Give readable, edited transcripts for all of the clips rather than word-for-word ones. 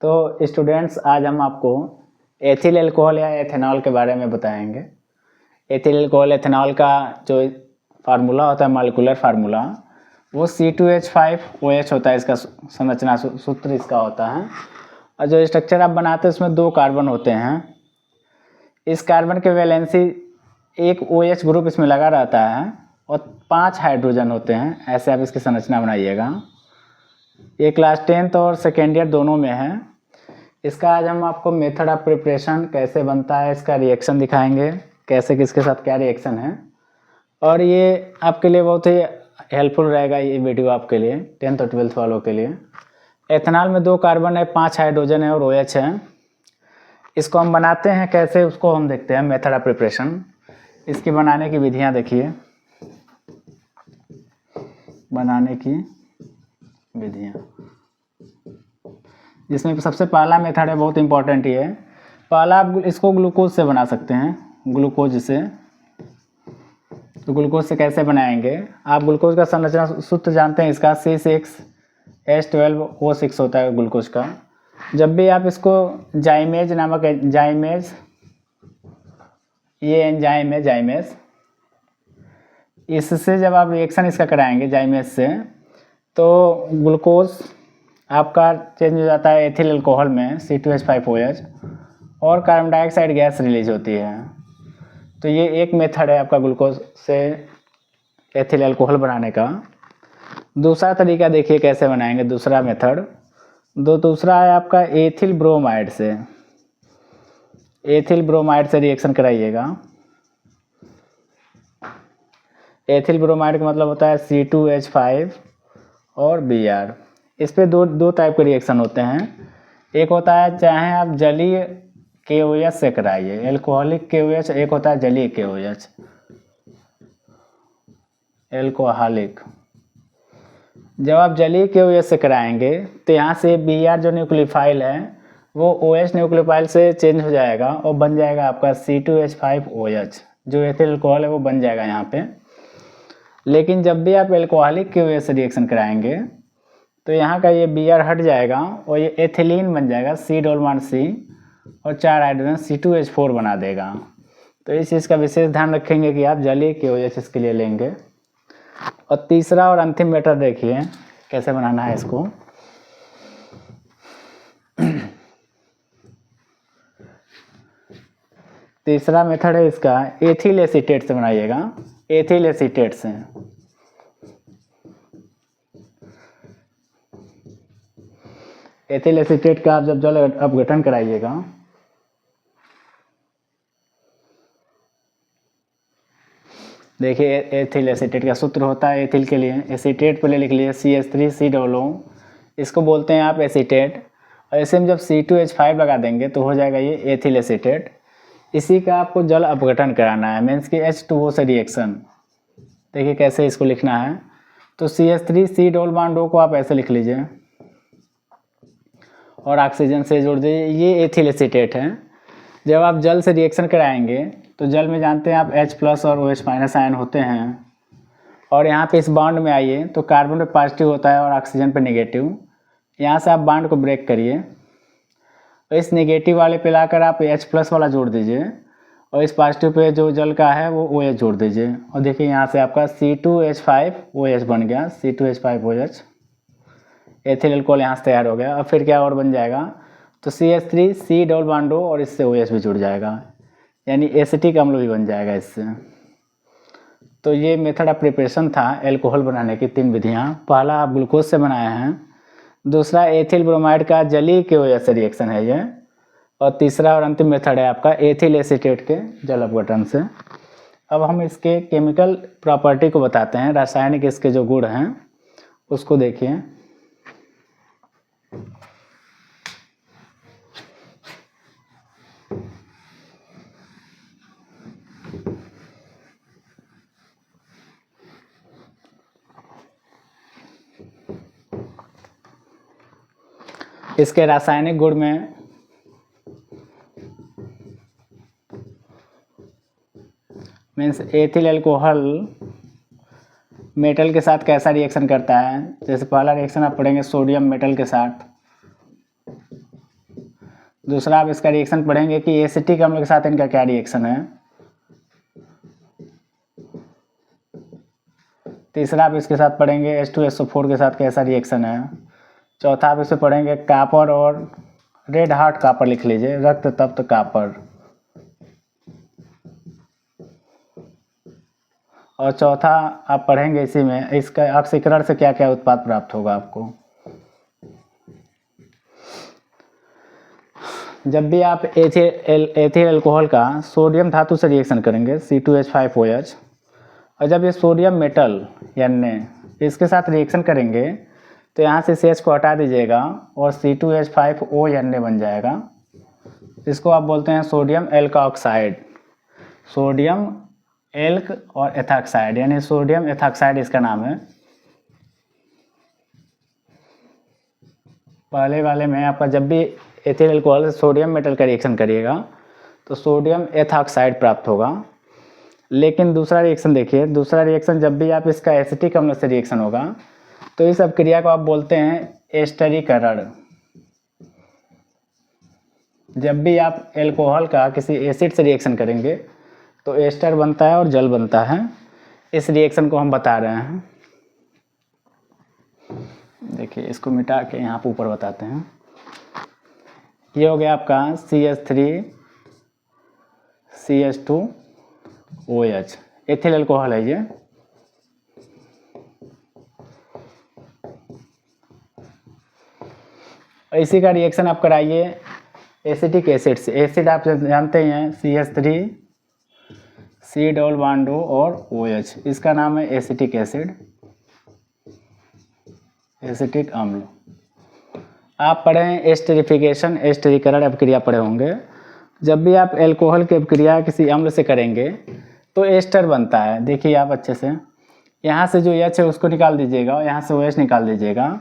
तो स्टूडेंट्स, आज हम आपको एथिल अल्कोहल या एथेनॉल के बारे में बताएंगे। एथिल अल्कोहल एथेनॉल का जो फार्मूला होता है, मॉलिक्यूलर फार्मूला, वो C2H5OH होता है। इसका संरचना सूत्र इसका होता है। और जो स्ट्रक्चर आप बनाते हैं उसमें 2 कार्बन होते हैं। इस कार्बन के वैलेंसी एक OH ग्रुप इसमें लगा रहता है और 5 हाइड्रोजन होते हैं। ऐसे आप इसकी संरचना बनाइएगा। ये क्लास 10th और सेकेंड ईयर दोनों में है। इसका आज हम आपको मेथड ऑफ प्रिपरेशन कैसे बनता है, इसका रिएक्शन दिखाएंगे, कैसे किसके साथ क्या रिएक्शन है। और ये आपके लिए बहुत ही हेल्पफुल रहेगा ये वीडियो आपके लिए 10th और 12th वालों के लिए। एथेनॉल में 2 कार्बन है, 5 हाइड्रोजन है और OH है। इसको हम बनाते हैं कैसे, उसको हम देखते हैं। मेथड ऑफ प्रिपरेशन, इसकी बनाने की विधियाँ देखिए। बनाने की विधियाँ, जिसमें सबसे पहला मेथड है, बहुत इंपॉर्टेंट ये है। पहला आप इसको ग्लूकोज से बना सकते हैं, ग्लूकोज से। तो ग्लूकोज से कैसे बनाएंगे, आप ग्लूकोज का संरचना सूत्र जानते हैं। इसका C6H12O6 होता है ग्लूकोज का। जब भी आप इसको जाइमेज नामक जाइमेज, ये एंजाइम है जाइमेज, इससे जब आप रिएक्शन इसका कराएंगे जाइमेज से, तो ग्लूकोज आपका चेंज हो जाता है एथिल अल्कोहल में C2H5OH और कार्बन डाइऑक्साइड गैस रिलीज होती है। तो ये एक मेथड है आपका ग्लूकोज से एथिल अल्कोहल बनाने का। दूसरा तरीका देखिए कैसे बनाएंगे। दूसरा मेथड दूसरा है आपका एथिल ब्रोमाइड से। एथिल ब्रोमाइड से रिएक्शन कराइएगा। एथिल ब्रोमाइड का मतलब होता है C2H5 और Br। इस पे दो टाइप के रिएक्शन होते हैं। एक होता है चाहे आप जलीय KOH से कराइए, एल्कोहलिक KOH। एक होता है जलीय KOH, एल्कोहलिक। जब आप जलीय KOH से कराएंगे तो यहाँ से Br जो न्यूक्लियोफाइल है वो OH न्यूक्लियोफाइल से चेंज हो जाएगा और बन जाएगा आपका C2H5OH। जो एथिल अल्कोहल है वो बन जाएगा यहाँ पे। लेकिन जब भी आप एल्कोहलिक KOH से रिएक्शन कराएंगे तो यहाँ का ये Br हट जाएगा और ये एथिलीन बन जाएगा, C C और 4 हाइड्रोजन C2H4 बना देगा। तो इस चीज़ का विशेष ध्यान रखेंगे कि आप जलीय KOH इसके लिए लेंगे। और तीसरा और अंतिम मेथड देखिए कैसे बनाना है इसको। तीसरा मेथड है इसका एथिल एसीटेट से बनाइएगा। एथिल एसीटेट से एथिल एसीटेट का आप जब जल अपघटन कराइएगा, देखिए एथिल एसीटेट का सूत्र होता है एथिल के लिए। एसीटेट पहले लिख लीजिए CH3COO, इसको बोलते हैं आप एसीटेट। और इसे में जब C2H5 लगा देंगे तो हो जाएगा ये एथिल एसीटेट। इसी का आपको जल अपघटन कराना है, मीन्स कि H2O से रिएक्शन। देखिए कैसे इसको लिखना है। तो CH3C डबल को आप ऐसे लिख लीजिए और ऑक्सीजन से जोड़ दीजिए। ये एथिल एसीटेट है। जब आप जल से रिएक्शन कराएंगे तो जल में जानते हैं आप H+ और OH- आयन होते हैं। और यहाँ पे इस बॉन्ड में आइए तो कार्बन पे पॉजिटिव होता है और ऑक्सीजन पे नेगेटिव। यहाँ से आप बॉन्ड को ब्रेक करिए और इस नेगेटिव वाले पे लाकर आप H+ वाला जोड़ दीजिए और इस पॉजिटिव पे जो जल का है वो OH जोड़ दीजिए। और देखिए यहाँ से आपका C2H5OH बन गया, C2H5OH। एथिल अल्कोहल यहाँ से तैयार हो गया। अब फिर क्या और बन जाएगा, तो CH3C डबल और इससे OH भी जुड़ जाएगा, यानी एसिटिक अम्ल भी बन जाएगा इससे। तो ये मेथड ऑफ प्रिपरेशन था अल्कोहल बनाने की 3 विधियाँ। पहला आप ग्लूकोज से बनाए हैं, दूसरा एथिल ब्रोमाइड का जलीय KOH से रिएक्शन है ये, और तीसरा और अंतिम मेथड है आपका एथिल एसीटेट के जल अपघटन से। अब हम इसके केमिकल प्रॉपर्टी को बताते हैं, रासायनिक इसके जो गुण हैं उसको देखिए। इसके रासायनिक गुण में मीन्स एथिल अल्कोहल मेटल के साथ कैसा रिएक्शन करता है। जैसे पहला रिएक्शन आप पढ़ेंगे सोडियम मेटल के साथ, दूसरा आप इसका रिएक्शन पढ़ेंगे कि एसिटिक अम्ल के साथ इनका क्या रिएक्शन है। तीसरा आप इसके साथ पढ़ेंगे H2SO4 के साथ कैसा रिएक्शन है। चौथा आप इसे पढ़ेंगे कापर और रेड हार्ट कापर लिख लीजिए, रक्त तप्त कापर। और चौथा आप पढ़ेंगे इसी में इसका ऑक्सीकरण से क्या क्या उत्पाद प्राप्त होगा आपको। जब भी आप एथिल अल्कोहल का सोडियम धातु से रिएक्शन करेंगे C2H5OH, और जब ये सोडियम मेटल यानी इसके साथ रिएक्शन करेंगे तो यहाँ से CH को हटा दीजिएगा और C2H5O बन जाएगा। इसको आप बोलते हैं sodium elk oxide, sodium elk और एथॉक्साइड यानी सोडियम एथॉक्साइड इसका नाम है। पहले वाले में आपका जब भी एथिल अल्कोहल से सोडियम मेटल का रिएक्शन करिएगा तो सोडियम एथॉक्साइड प्राप्त होगा। लेकिन दूसरा रिएक्शन देखिए, दूसरा रिएक्शन जब भी आप इसका एसिटिक अम्ल से रिएक्शन होगा तो इस अभिक्रिया को आप बोलते हैं एस्टरीकरण। जब भी आप अल्कोहल का किसी एसिड से रिएक्शन करेंगे तो एस्टर बनता है और जल बनता है। इस रिएक्शन को हम बता रहे हैं। देखिए इसको मिटा के यहाँ पर ऊपर बताते हैं। ये हो गया आपका CH3CH2OH एथिल अल्कोहल है ये। इसी का रिएक्शन आप कराइए एसिटिक एसिड से। एसिड आप जानते हैं CH3 C double bond O और OH, इसका नाम है एसिटिक एसिड, एसिटिक अम्ल। आप पढ़े हैं एस्टरीफिकेशन, एस्टरीकरण अभिक्रिया पढ़े होंगे। जब भी आप अल्कोहल की अभिक्रिया किसी अम्ल से करेंगे तो एस्टर बनता है। देखिए आप अच्छे से यहाँ से जो H है उसको निकाल दीजिएगा और यहाँ से OH निकाल दीजिएगा।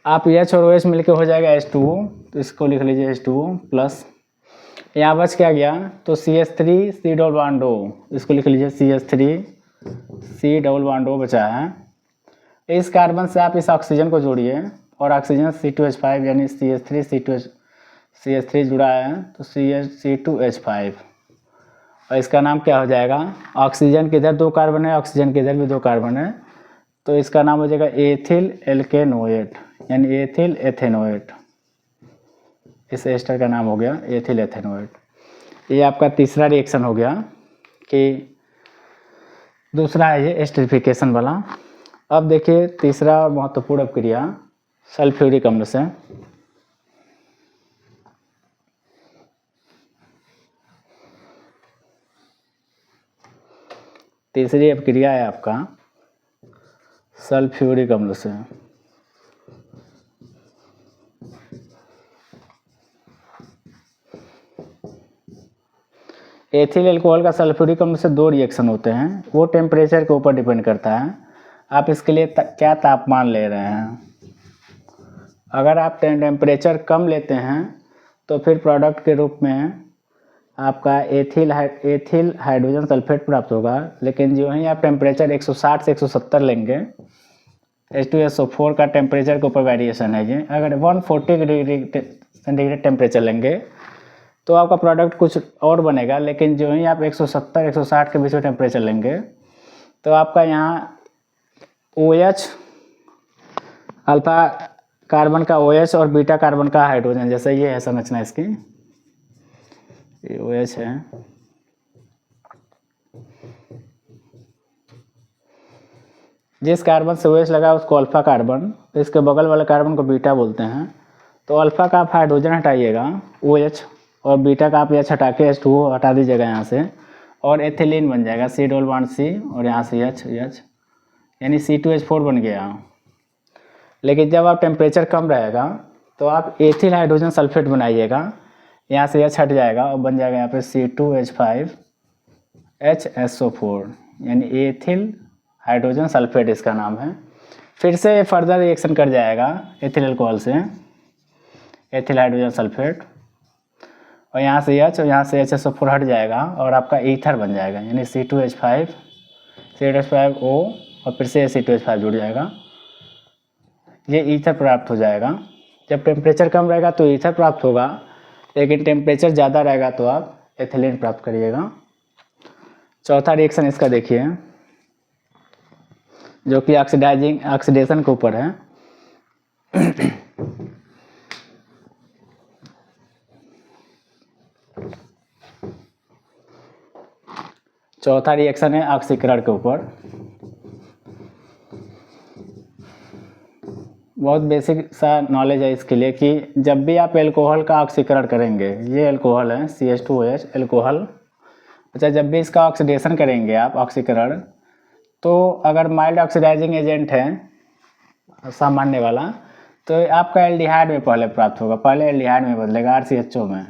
आप H और OH मिलके हो जाएगा H2O, तो इसको लिख लीजिए H2O प्लस। यहाँ बच क्या गया तो CH3 C double bond O, इसको लिख लीजिए CH3 C double bond O बचा है। इस कार्बन से आप इस ऑक्सीजन को जोड़िए और ऑक्सीजन C2H5 यानी CH3 जुड़ा है तो C2H5, और इसका नाम क्या हो जाएगा, ऑक्सीजन के इधर 2 कार्बन है, ऑक्सीजन के इधर भी 2 कार्बन है, तो इसका नाम हो जाएगा एथिल एल्केनोएट यानी एथिल एथेनोएट। इस एस्टर का नाम हो गया एथिल एथेनोएट। ये आपका तीसरा रिएक्शन हो गया कि दूसरा है ये एस्टरीफिकेशन वाला। अब देखिए तीसरा महत्वपूर्ण अभिक्रिया सल्फ्यूरिक अम्ल से। तीसरी अभिक्रिया है आपका सल्फ्यूरिक अम्ल से। एथिल अल्कोहल का सल्फ्यूरिक अम्ल से 2 रिएक्शन होते हैं, वो टेम्परेचर के ऊपर डिपेंड करता है आप इसके लिए क्या तापमान ले रहे हैं। अगर आप टेम्परेचर कम लेते हैं तो फिर प्रोडक्ट के रूप में आपका एथिल हाइड्रोजन सल्फेट प्राप्त होगा। लेकिन जो ही आप टेम्परेचर 160 से 170 लेंगे, H2SO4 का टेम्परेचर के ऊपर वेरिएशन है ये, अगर 140 डिग्री सेंटीग्रेड टेम्परेचर लेंगे तो आपका प्रोडक्ट कुछ और बनेगा। लेकिन जो ही आप 170-160 के बीच में टेम्परेचर लेंगे तो आपका यहाँ OH अल्फा कार्बन का OH और बीटा कार्बन का हाइड्रोजन, जैसे ये है संरचना इसकी, ये OH है, जिस कार्बन से OH लगा उसको अल्फा कार्बन, तो इसके बगल वाले कार्बन को बीटा बोलते हैं। तो अल्फा का आप हाइड्रोजन हटाइएगा OH और बीटा का आप H हटा के H2O हटा दीजिएगा यहाँ से, और एथिलीन बन जाएगा C डबल बॉन्ड C और यहाँ से H यानी C2H4 बन गया। लेकिन जब आप टेम्परेचर कम रहेगा तो आप एथिल हाइड्रोजन सल्फेट बनाइएगा, यहाँ से H हट जाएगा और बन जाएगा यहाँ पे C2H5HSO4 यानी एथिल हाइड्रोजन सल्फेट इसका नाम है। फिर से फर्दर रिएक्शन कर जाएगा एथिल अल्कोहल से एथिल हाइड्रोजन सल्फेट, और यहाँ से H और यहाँ से HSO4 हट जाएगा और आपका ईथर बन जाएगा यानी C2H5O और फिर से C2H5 जुड़ जाएगा, ये ईथर प्राप्त हो जाएगा। जब टेम्परेचर कम रहेगा तो ईथर प्राप्त होगा, लेकिन टेम्परेचर ज़्यादा रहेगा तो आप एथिलीन प्राप्त करिएगा। चौथा रिएक्शन इसका देखिए, जो कि ऑक्सीडेशन के ऊपर है। चौथा रिएक्शन है ऑक्सीकरण के ऊपर। बहुत बेसिक सा नॉलेज है इसके लिए कि जब भी आप एल्कोहल का ऑक्सीकरण करेंगे, ये एल्कोहल है CH2OH एल्कोहल। अच्छा, जब भी इसका ऑक्सीडेशन करेंगे आप ऑक्सीकरण, तो अगर माइल्ड ऑक्सीडाइजिंग एजेंट है सामान्य वाला, तो आपका एल्डिहाइड में पहले प्राप्त होगा, पहले एल्डिहाइड में बदलेगा RCHO में।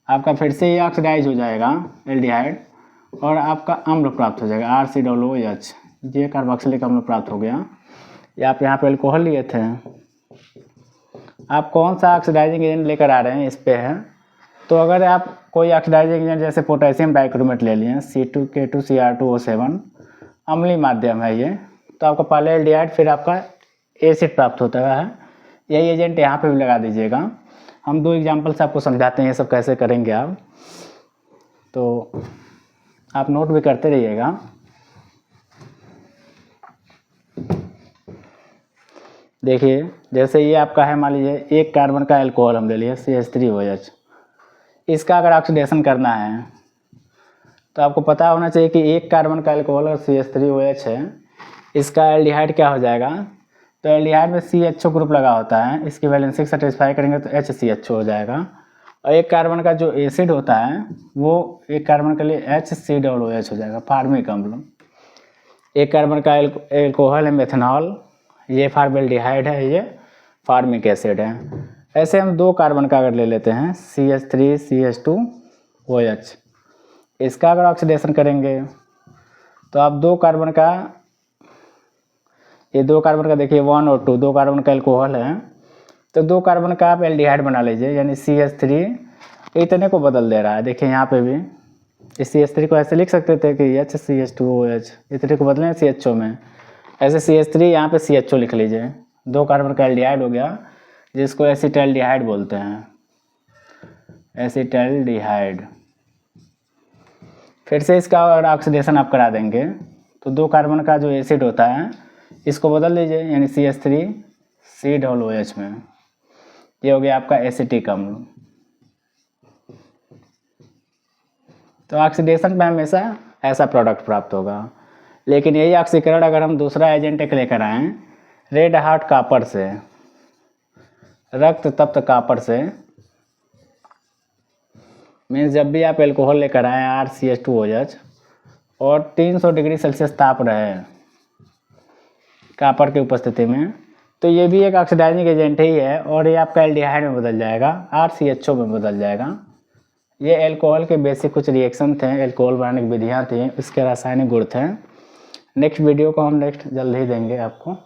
आपका फिर से ये ऑक्सीडाइज हो जाएगा एल्डिहाइड और आपका अम्ल प्राप्त हो जाएगा RCOOH, ये कार्बोक्सिलिक अम्ल प्राप्त हो गया। या आप यहाँ पे एल्कोहल लिए थे, आप कौन सा ऑक्सीडाइजिंग एजेंट लेकर आ रहे हैं इस पे है। तो अगर आप कोई ऑक्सीडाइजिंग एजेंट जैसे पोटेशियम डाइक्रोमेट ले लिए C2K2Cr2O7, अम्लीय माध्यम है ये, तो आपका पहले एल्डिहाइड फिर आपका एसिड प्राप्त होता है। यही एजेंट यहाँ पे भी लगा दीजिएगा। हम 2 एग्जाम्पल से आपको समझाते हैं ये सब कैसे करेंगे आप, तो आप नोट भी करते रहिएगा। देखिए, जैसे ये आपका है, मान लीजिए 1 कार्बन का एल्कोहल हम ले लिए CH3OH, इसका अगर ऑक्सीडेशन करना है तो आपको पता होना चाहिए कि 1 कार्बन का एल्कोहल और CH3OH है, इसका एल्डिहाइड क्या हो जाएगा। तो एल्डिहाइड में CHO ग्रुप लगा होता है, इसकी वैलेंसी सेटिस्फाई करेंगे तो HCHO हो जाएगा। और 1 कार्बन का जो एसिड होता है वो 1 कार्बन के लिए HCOOH हो जाएगा, फार्मिक अम्ल। 1 कार्बन का एल्कोहल है मेथनॉल, ये फॉर्मेल्डिहाइड है, ये फार्मिक एसिड है। ऐसे हम 2 कार्बन का अगर ले लेते हैं CH3CH2OH, इसका अगर ऑक्सीडेशन करेंगे तो आप 2 कार्बन का, ये 2 कार्बन का देखिए 1 और 2, 2 कार्बन का एल्कोहल है, तो 2 कार्बन का आप एल्डिहाइड बना लीजिए, यानी CH3 इतने को बदल दे रहा है। देखिए यहाँ पे भी इस CH3 को ऐसे लिख सकते थे कि HCH2OH, इतने को बदलें CHO में, ऐसे CH3 यहाँ पे CHO लिख लीजिए। 2 कार्बन का एल्डिहाइड हो गया, जिसको एसिटैल्डिहाइड बोलते हैं, एसिटैल्डिहाइड। फिर से इसका अगर ऑक्सीडेशन आप करा देंगे तो 2 कार्बन का जो एसिड होता है इसको बदल लीजिए, यानी CH3COOH में, ये हो गया आपका एसिटिक अम्ल। तो ऑक्सीडेशन में हमेशा ऐसा प्रोडक्ट प्राप्त होगा। लेकिन यही ऑक्सीकरण अगर हम दूसरा एजेंट एक लेकर आएँ, रेड हॉट कॉपर से, रक्त तप्त कॉपर से, मीन्स जब भी आप एल्कोहल लेकर आएँ RCH2OH और 300 डिग्री सेल्सियस ताप रहे कॉपर की उपस्थिति में, तो ये भी एक ऑक्सीडाइजिंग एजेंट ही है और ये आपका एल्डिहाइड में बदल जाएगा, RCHO में बदल जाएगा। ये एल्कोहल के बेसिक कुछ रिएक्शन थे, एल्कोहल बनाने की विधियाँ थी, इसके रासायनिक गुण थे। नेक्स्ट वीडियो को हम जल्द ही देंगे आपको।